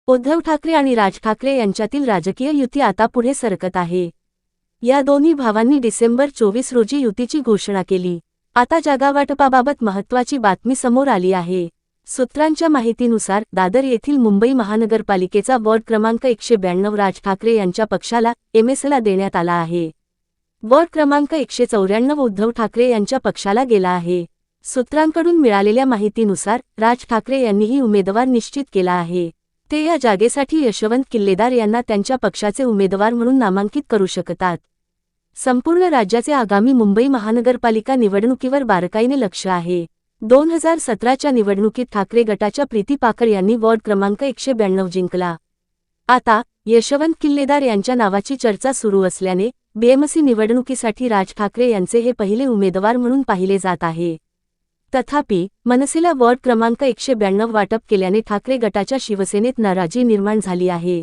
उद्धव ठाकरे आणि राज ठाकरे यांच्यातील राजकीय युती आता पुढे सरकत आहे। या दोन्ही भावांनी डिसेंबर 24 रोजी युतीची घोषणा केली। आता जागावाटपाबाबत महत्त्वाची बातमी समोर आली आहे। सूत्रांच्या माहितीनुसार दादर येथील मुंबई महानगरपालिकेचा वॉर्ड क्रमांक 192 राज ठाकरे यांच्या पक्षाला एमएसला देण्यात आला आहे। वॉर्ड क्रमांक 194 उद्धव ठाकरे यांच्या पक्षाला गेला आहे। सूत्रांकडून मिळालेल्या माहितीनुसार राज ठाकरे यांनीही उमेदवार निश्चित केला आहे। ते या जागेसाठी यशवंत किल्लेदार यांना त्यांच्या पक्षाचे उमेदवार म्हणून नामांकित करू शकतात। संपूर्ण राज्याचे आगामी मुंबई महानगरपालिका निवडणुकीवर बारकाईने लक्ष आहे। 2017च्या निवडणुकीत ठाकरे गटाच्या प्रीती पाकर यांनी वॉर्ड क्रमांक 192 जिंकला। आता यशवंत किल्लेदार यांच्या नावाची चर्चा सुरू असल्याने बीएमसी निवडणुकीसाठी राज ठाकरे यांचे हे पहिले उमेदवार म्हणून पाहिले जात आहे। तथापि मनसेला वॉर्ड क्रमांक 192 वाटप केल्याने ठाकरे गटाच्या शिवसेनेत नाराजी निर्माण झाली आहे।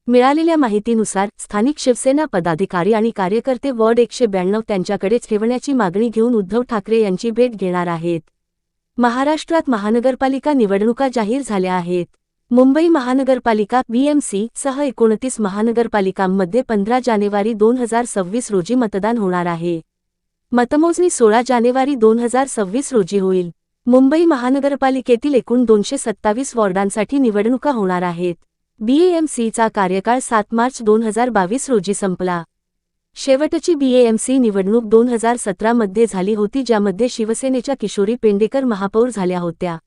मिळालेल्या माहितीनुसार स्थानिक शिवसेना पदाधिकारी आणि कार्यकर्ते वॉर्ड 192 त्यांच्याकडेच ठेवण्याची मागणी घेऊन उद्धव ठाकरे यांची भेट घेणार आहेत। महाराष्ट्रात महानगरपालिका निवडणुका जाहीर झाल्या आहेत। मुंबई महानगरपालिका बीएमसी सह 29 महानगरपालिकांमध्ये 15 जानेवारी 2026 रोजी मतदान होणार आहे। मतमोजणी 16 जानेवारी 2026 रोजी होईल। मुंबई महानगरपालिकेतील एकूण 227 वॉर्डांसाठी निवडणुका होणार आहेत। बीएमसीचा कार्यकाळ 7 मार्च 2022 रोजी संपला। शेवटची बीएमसी निवडणूक 2017 मध्ये झाली होती, ज्यामध्ये शिवसेनेच्या किशोरी पेंडेकर महापौर झाल्या होत्या।